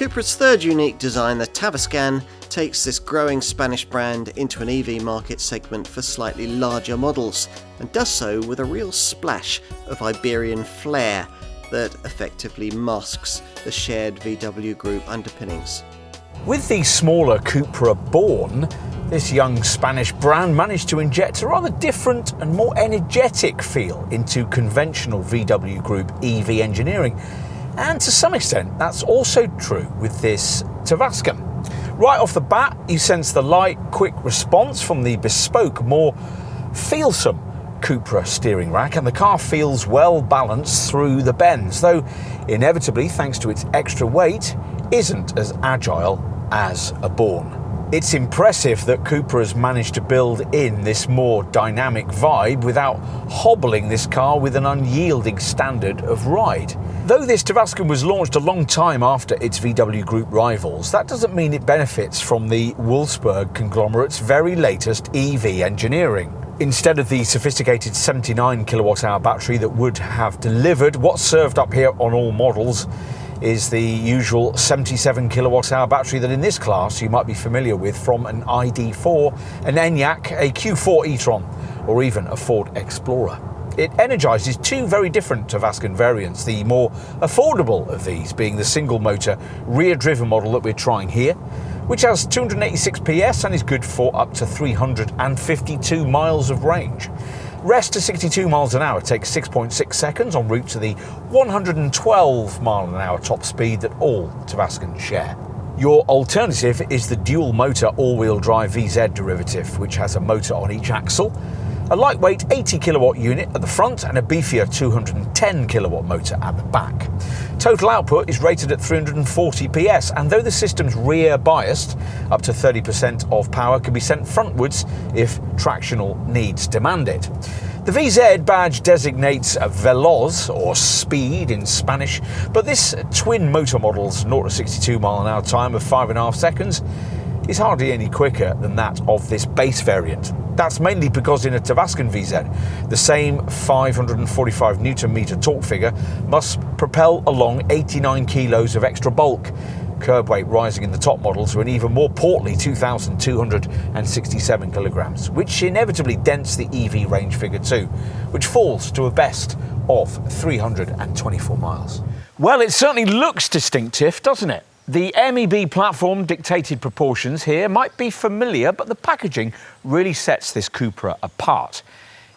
Cupra's third unique design, the Tavascan, takes this growing Spanish brand into an EV market segment for slightly larger models, and does so with a real splash of Iberian flair that effectively masks the shared VW Group underpinnings. With the smaller Cupra Born, this young Spanish brand managed to inject a rather different and more energetic feel into conventional VW Group EV engineering. And to some extent, that's also true with this Tavascan. Right off the bat, you sense the light, quick response from the bespoke, more feelsome Cupra steering rack, and the car feels well balanced through the bends, though inevitably, thanks to its extra weight, isn't as agile as a Born. It's impressive that Cupra has managed to build in this more dynamic vibe without hobbling this car with an unyielding standard of ride. Though this Tavascan was launched a long time after its VW Group rivals, that doesn't mean it benefits from the Wolfsburg conglomerate's very latest EV engineering. Instead of the sophisticated 79 kilowatt-hour battery that would have delivered, what's served up here on all models is the usual 77 kilowatt-hour battery that in this class you might be familiar with from an ID4, an Enyaq, a Q4 e-tron, or even a Ford Explorer. It energises two very different Tavascan variants, the more affordable of these being the single-motor rear-driven model that we're trying here, which has 286 PS and is good for up to 352 miles of range. Rest to 62 miles an hour takes 6.6 seconds en route to the 112 mile an hour top speed that all Tavascans share. Your alternative is the dual motor all-wheel drive VZ derivative, which has a motor on each axle, a lightweight 80 kilowatt unit at the front and a beefier 210 kilowatt motor at the back. Total output is rated at 340 PS, and though the system's rear biased, up to 30% of power can be sent frontwards if tractional needs demand it. The VZ badge designates veloz, or speed in Spanish, but this twin motor model's 0 to 62 mile an hour time of 5.5 seconds is hardly any quicker than that of this base variant. That's mainly because in a Tavascan VZ, the same 545 Nm torque figure must propel along 89 kilos of extra bulk, curb weight rising in the top models to an even more portly 2,267 kilograms, which inevitably dents the EV range figure too, which falls to a best of 324 miles. Well, it certainly looks distinctive, doesn't it? The MEB platform dictated proportions here might be familiar, but the packaging really sets this Cupra apart.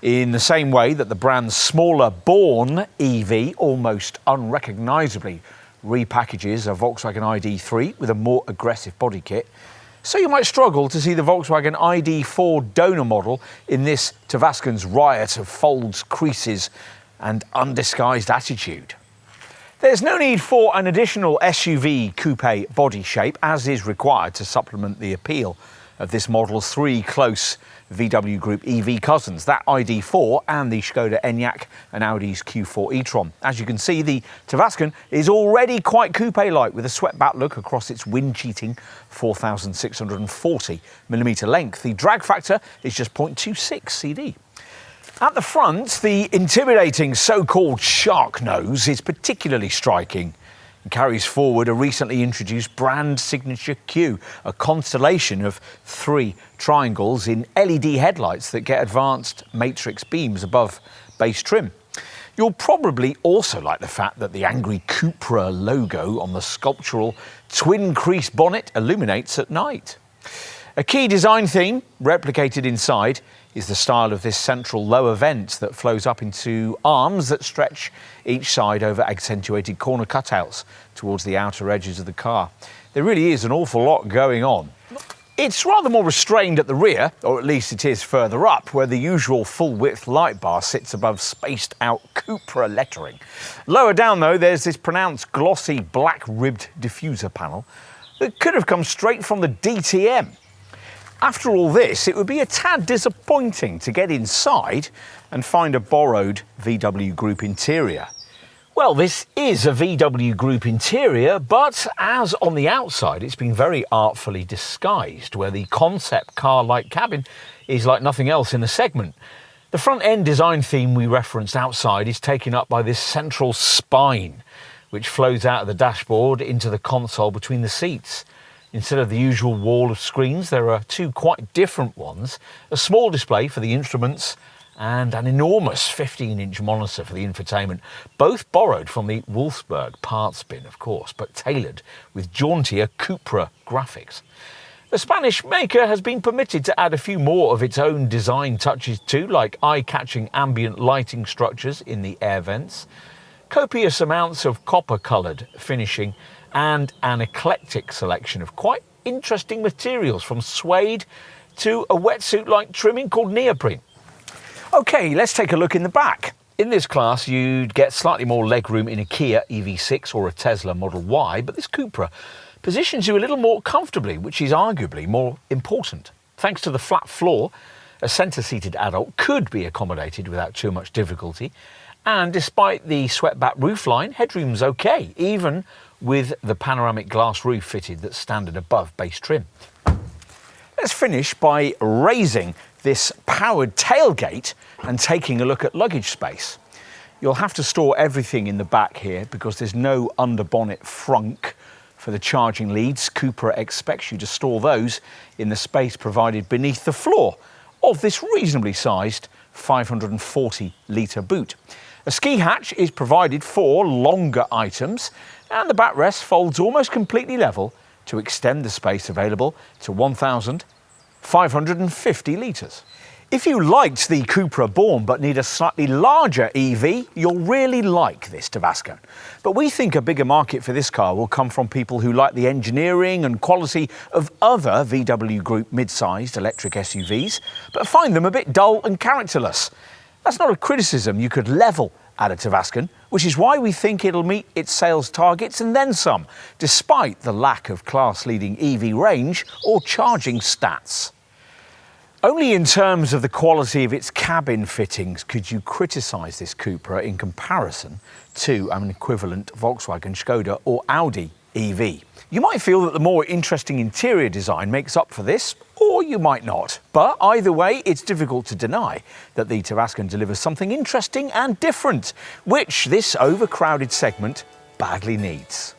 In the same way that the brand's smaller Born EV almost unrecognisably repackages a Volkswagen ID3 with a more aggressive body kit, so you might struggle to see the Volkswagen ID4 donor model in this Tavascan's riot of folds, creases and undisguised attitude. There's no need for an additional SUV coupe body shape, as is required to supplement the appeal of this model's three close VW Group EV cousins, that ID4 and the Skoda Enyaq and Audi's Q4 e-tron. As you can see, the Tavascan is already quite coupe-like, with a swept-back look across its wind-cheating 4,640mm length. The drag factor is just 0.26 CD. At the front, the intimidating so-called shark nose is particularly striking and carries forward a recently introduced brand signature Q, a constellation of three triangles in LED headlights that get advanced matrix beams above base trim. You'll probably also like the fact that the angry Cupra logo on the sculptural twin-crease bonnet illuminates at night. A key design theme, replicated inside, is the style of this central lower vent that flows up into arms that stretch each side over accentuated corner cutouts towards the outer edges of the car. There really is an awful lot going on. It's rather more restrained at the rear, or at least it is further up, where the usual full-width light bar sits above spaced-out Cupra lettering. Lower down, though, there's this pronounced glossy black-ribbed diffuser panel that could have come straight from the DTM. After all this, it would be a tad disappointing to get inside and find a borrowed VW Group interior. Well, this is a VW Group interior, but as on the outside, it's been very artfully disguised, where the concept car-like cabin is like nothing else in the segment. The front-end design theme we referenced outside is taken up by this central spine, which flows out of the dashboard into the console between the seats. Instead of the usual wall of screens, there are two quite different ones, a small display for the instruments and an enormous 15-inch monitor for the infotainment, both borrowed from the Wolfsburg parts bin, of course, but tailored with jauntier Cupra graphics. The Spanish maker has been permitted to add a few more of its own design touches too, like eye-catching ambient lighting structures in the air vents, copious amounts of copper-coloured finishing, and an eclectic selection of quite interesting materials, from suede to a wetsuit-like trimming called neoprene. OK, let's take a look in the back. In this class, you'd get slightly more legroom in a Kia EV6 or a Tesla Model Y, but this Cupra positions you a little more comfortably, which is arguably more important. Thanks to the flat floor, a centre-seated adult could be accommodated without too much difficulty. And despite the swept-back roofline, headroom's OK, even with the panoramic glass roof fitted that's standard above base trim. Let's finish by raising this powered tailgate and taking a look at luggage space. You'll have to store everything in the back here because there's no underbonnet frunk for the charging leads. Cupra expects you to store those in the space provided beneath the floor of this reasonably sized 540-litre boot. A ski hatch is provided for longer items, and the backrest folds almost completely level to extend the space available to 1,550 litres. If you liked the Cupra Born but need a slightly larger EV, you'll really like this Tavascan. But we think a bigger market for this car will come from people who like the engineering and quality of other VW Group mid-sized electric SUVs, but find them a bit dull and characterless. That's not a criticism you could level at a Tavascan, which is why we think it'll meet its sales targets and then some, despite the lack of class-leading EV range or charging stats. Only in terms of the quality of its cabin fittings could you criticise this Cupra in comparison to an equivalent Volkswagen, Skoda or Audi EV. You might feel that the more interesting interior design makes up for this, or you might not. But either way, it's difficult to deny that the Tavascan delivers something interesting and different, which this overcrowded segment badly needs.